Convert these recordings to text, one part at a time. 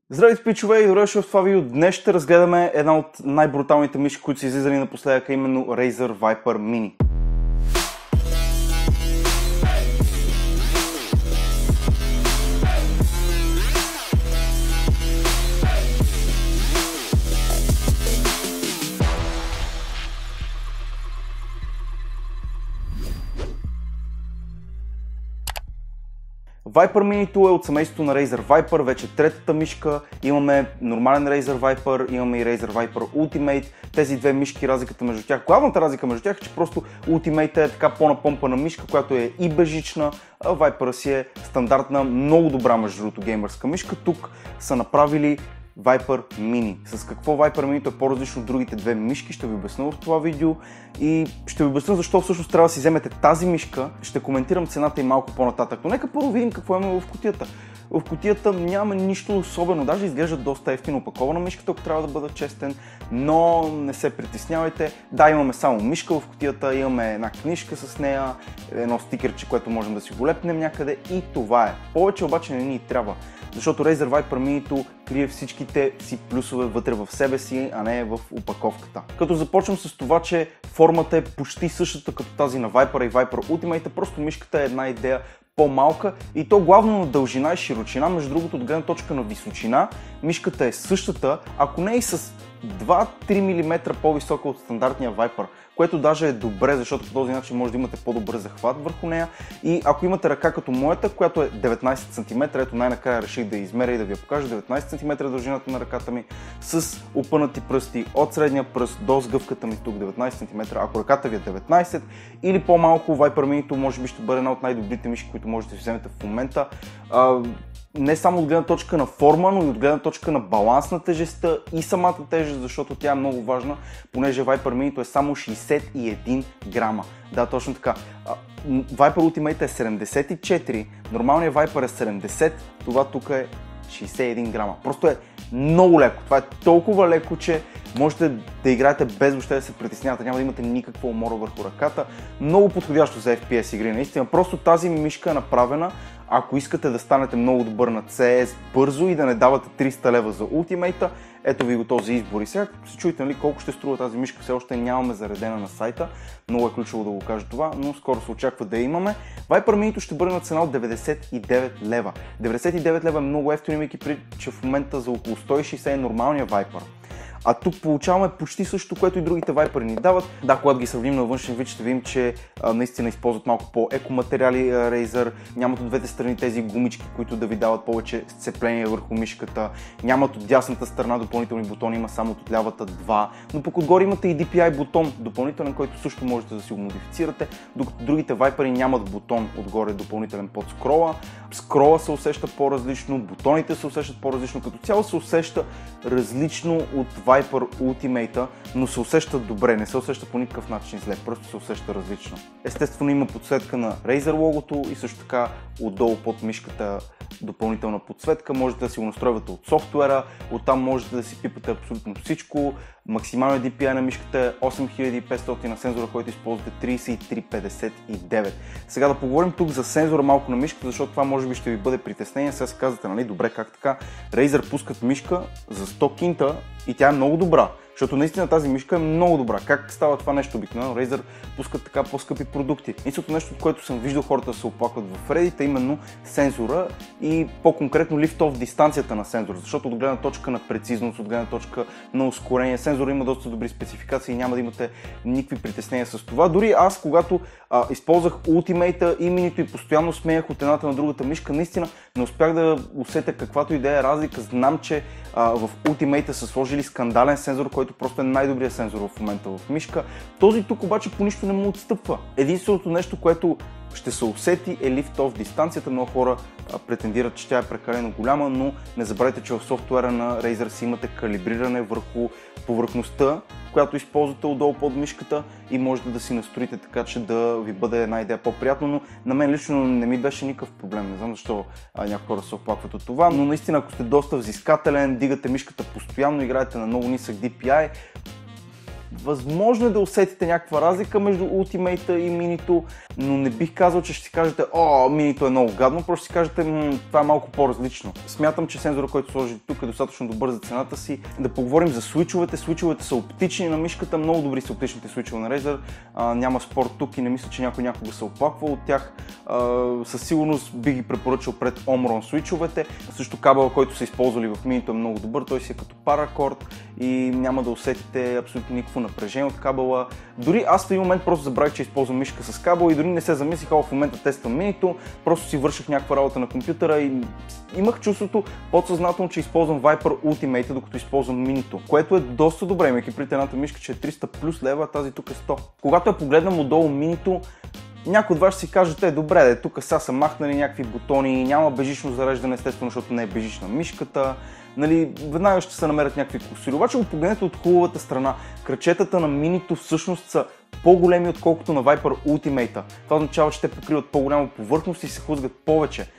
Здравейте, пичове, и добре дошли в това видео. Днес ще разгледаме една от най-бруталните мишки, които са излизали напоследък, именно Razer Viper Mini. Viper Mini е от семейството на Razer Viper, вече третата мишка. Имаме нормален Razer Viper, имаме и Razer Viper Ultimate. Тези две мишки, разликата между тях, главната разлика между тях е, че просто Ultimate е така по-напомпана мишка, която е и бежична, а Viper си е стандартна, много добра между другото геймърска мишка. Тук са направили Viper Mini. С какво Viper Mini е по-различно от другите две мишки, ще ви обясня в това видео и ще ви обясня защо всъщност трябва да си вземете тази мишка. Ще коментирам цената и малко по-нататък, но нека първо видим какво имаме в кутията. В кутията няма нищо особено, даже изглежда доста ефтино опакована мишката, ако трябва да бъда честен, но не се притеснявайте. Да, имаме само мишка в кутията, имаме една книжка с нея, едно стикерче, което можем да си го лепнем някъде и това е. Повече обаче не ни трябва, защото Razer Viper Mini крие всичките си плюсове вътре в себе си, а не в опаковката. Като започвам с това, че формата е почти същата като тази на Viper и Viper Ultimate, просто мишката е една идея по-малка и то главно на дължина и широчина. Между другото, от гледна точка на височина, мишката е същата, ако не и с 2-3 мм по-висока от стандартния Viper, което даже е добре, защото по този начин може да имате по-добър захват върху нея. И ако имате ръка като моята, която е 19 см, ето най-накрая реших да измеря и да ви я покажа, 19 см дължината на ръката ми, с опънати пръсти от средния пръст до сгъвката ми тук 19 см, ако ръката ви е 19 или по-малко, Viper Mini може би ще бъде една от най-добрите мишки, които можете да вземете в момента. Не само от гледна точка на форма, но и от гледна точка на баланс на тежестта и самата тежест, защото тя е много важна, понеже Viper Mini е само 61 грама. Да, точно така. Viper Ultimate е 74, нормалният Viper е 70, това тук е 61 грама. Просто е много леко. Това е толкова леко, че можете да играете без въобще да се притеснявате, няма да имате никаква умора върху ръката. Много подходящо за FPS игри, наистина. Просто тази мишка е направена, ако искате да станете много добър на CS бързо и да не давате 300 лева за Ultimate, ето ви го този избор. И сега се чуете, нали, колко ще струва тази мишка, все още нямаме заредена на сайта, много е ключово да го кажа това, но скоро се очаква да имаме. Viper Mini ще бъде на цена от 99 лева. 99 лева е много ефтино, имайки предвид, че в момента за около 160 е нормалния Viper. А тук получаваме почти същото, което и другите Viper ни дават. Да, когато ги сравним на външен вид, ще видим, че наистина използват малко по-екоматериали Razer. Нямат от двете страни тези гумички, които да ви дават повече сцепление върху мишката. Нямат от дясната страна допълнителни бутони, има само от лявата два. Но пък отгоре имате и DPI бутон допълнителен, който също можете да си го модифицирате. Докато другите Viper нямат бутон отгоре допълнителен под скрола. Скрола се усеща по-различно, бутоните се усещат по-различно, като цяло се усеща различно от Viper Ultimate, но се усеща добре, не се усеща по никакъв начин зле, просто се усеща различно. Естествено има подсветка на Razer логото и също така отдолу под мишката допълнителна подсветка, можете да си го настройвате от софтуера, оттам можете да си пипате абсолютно всичко. Максималният DPI на мишката е 8500, на сензора, който използвате 3359. Сега да поговорим тук за сензора малко на мишката, защото това може би ще ви бъде притеснение. Сега се казвате, нали, добре, как така? Razer пускат мишка за 100 кинта и тя е много добра. Защото наистина тази мишка е много добра. Как става това нещо обикновено? Razer пускат така по-скъпи продукти. Единственото нещо, от което съм виждал хората да се оплакват в Reddit, е именно сензора и по-конкретно лифт-оф дистанцията на сензора. Защото от гледна точка на прецизност, от гледна точка на ускорение, сензора има доста добри спецификации и няма да имате никакви притеснения с това. Дори аз, когато използвах Ultimate и Mini и постоянно смеях от едната на другата мишка, наистина не успях да усетя каквато и да е разлика. Знам, че в Ultimate са сложили скандален сензор, който просто е най-добрият сензор в момента в мишка. Този тук обаче по нищо не му отстъпва. Единственото нещо, което ще се усети е лифт-оф дистанцията. Много хора претендират, че тя е прекалено голяма, но не забравяйте, че в софтуера на Razer си имате калибриране върху повърхността, която използвате отдолу под мишката и можете да си настроите така, че да ви бъде една идея по-приятно, но на мен лично не ми беше никакъв проблем. Не знам защо някои хора се оплакват от това, но наистина ако сте доста взискателен, дигате мишката постоянно, играете на много нисък DPI, Възможно е да усетите някаква разлика между Ultimate и Mini-то, но не бих казал, че ще си кажете, Mini-то е много гадно, просто ще си кажете, това е малко по-различно. Смятам, че сензора, който сложи тук е достатъчно добър за цената си. Да поговорим за свичовете. Свичовете са оптични на мишката, много добри са оптичните свичове на Razer. Няма спор тук и не мисля, че някой някога се оплаква от тях. Със сигурност би ги препоръчал пред Omron свичовете. Също кабела, който са използвали в Mini-то е много добър, той си е като паракорд и няма да усетите абсолютно никакво напрежение от кабела. Дори аз в един момент просто забравих, че използвам мишка с кабел и дори не се замислих, в момента тествам Mini-то, просто си върших някаква работа на компютъра и имах чувството подсъзнателно, че използвам Viper Ultimate, докато използвам Mini-то, което е доста добре, имайки при едната мишка, че е 300 плюс лева, а тази тук е 100. Когато я погледнем отдолу Mini-то, някой от вас ще си кажете, добре, тук сега са махнали някакви бутони, няма бежично зареждане, естествено, защото не е бежична мишката. Веднага ще се намерят някакви кусури. Обаче го погледнете от хубавата страна. Крачетата на Mini-то всъщност са по-големи, отколкото на Viper Ultimate. Това означава, че те покриват по-голяма повърхност и се хлъзгат повече.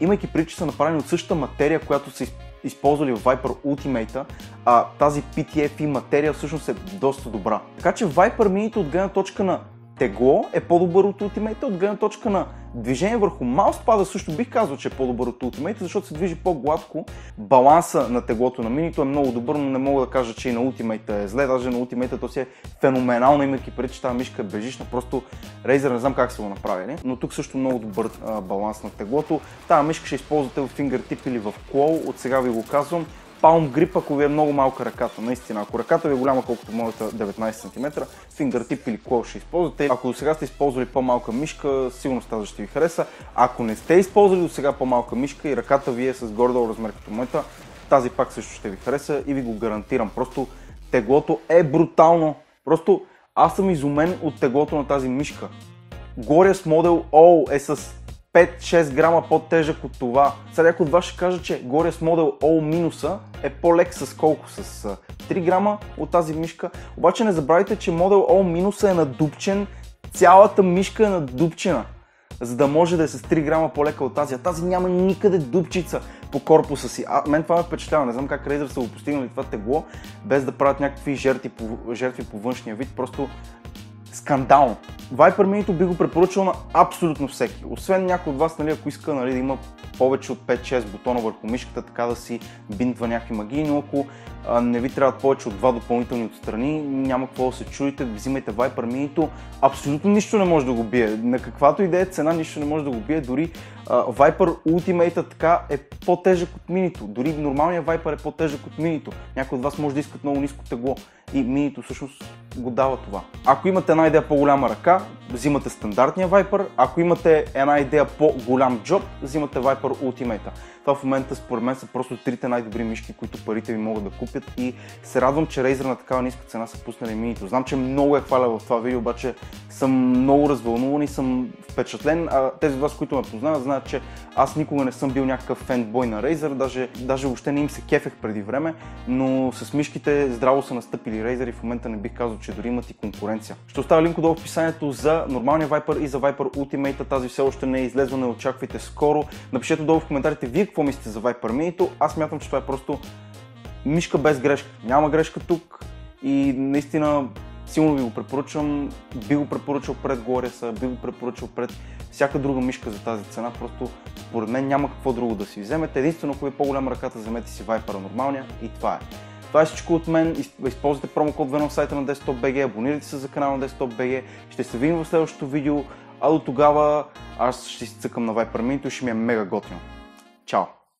Имайки предвид, че са направени от същата материя, която са използвали в Viper Ultimate, а тази PTFE материя всъщност е доста добра. Така че Viper Mini-то от гледна точка на тегло е по-добър от Ultimate, от гледна точка на движение върху маускпада също бих казал, че е по-добър от Ultimate, защото се движи по-гладко. Баланса на теглото на Mini-то е много добър, но не мога да кажа, че и на Ultimate е зле. Даже на Ultimate то си е феноменално, имайки преди, че тази мишка е бежична. Просто Razer не знам как са го направили, но тук също много добър баланс на теглото. Тази мишка ще използвате в fingertip или в claw, от сега ви го казвам. Palm grip, ако ви е много малка ръката, наистина. Ако ръката ви е голяма, колкото моята 19 см, fingertip или claw ще използвате. Ако до сега сте използвали по-малка мишка, сигурно тази ще ви хареса. Ако не сте използвали до сега по-малка мишка и ръката ви е с горе-долу размер като моята, тази пак също ще ви хареса и ви го гарантирам. Просто теглото е брутално. Просто аз съм изумен от теглото на тази мишка. Glorious Model O е с 5-6 грама по-тежък от това. Сега някой от вас ще каже, че Glorious Model O- е по-лек с колко? С 3 грама от тази мишка. Обаче не забравяйте, че Model O- е надупчен, цялата мишка е надупчена, за да може да е с 3 грама по-лека от тази. А тази няма никъде дупчица по корпуса си. Мен това ме впечатлява. Не знам как Razer са го постигнали това тегло, без да правят някакви жертви по външния вид. Просто скандално. Viper Mini-то би го препоръчал на абсолютно всеки. Освен някой от вас, ако иска да има повече от 5-6 бутона върху мишката, така да си бинтва някакви магии, но ако не ви трябват повече от 2 допълнителни отстрани, няма какво да се чудите, взимайте Viper Mini-то. Абсолютно нищо не може да го бие. На каквато и да е цена, нищо не може да го бие. Дори Viper Ultimate така е по-тежък от Mini-то. Дори нормалният Viper е по-тежък от Mini-то. Някои от вас може да искат много ниско тегло и Mini-то всъщност го дава това. Ако имате една идея по-голяма ръка, взимате стандартния Viper. Ако имате една идея по-голям джоб, взимате Viper Ultimate. Това в момента според мен са просто трите най-добри мишки, които парите ви могат да купят и се радвам, че Razer на такава ниска цена са пуснали Mini-то. Знам, че много е хваля в това видео, обаче съм много развълнуван и съм впечатлен. Тези от вас, които ме познават, знаят, че аз никога не съм бил някакъв фенбой на Razer, даже въобще не им се кефех преди време, но с мишките здраво са настъпили Razer и в момента не бих казал, че дори имат и конкуренция. Ще оставя линк долу в описанието за нормалния Viper и за Viper Ultimate. Тази все още не е излезла, не очаквайте скоро. Напишете долу в коментарите вие какво мислите за Viper Mini-то. Аз смятам, че това е просто мишка без грешка. Няма грешка тук и наистина силно ви го препоръчвам. Би го препоръчал пред Glorious, би го препоръчал пред всяка друга мишка за тази цена. Просто според мен няма какво друго да си вземете. Единствено, ако ви е по-голяма ръката, вземете си Viper нормалния и това е. Това е всичко от мен. Използвайте промокод VENOM в сайта на Desktop.bg, абонирайте се за канала на Desktop.bg. Ще се видим в следващото видео, а до тогава аз ще си цъкам на Viper Mini-то и ще ми е мега готино. Чао!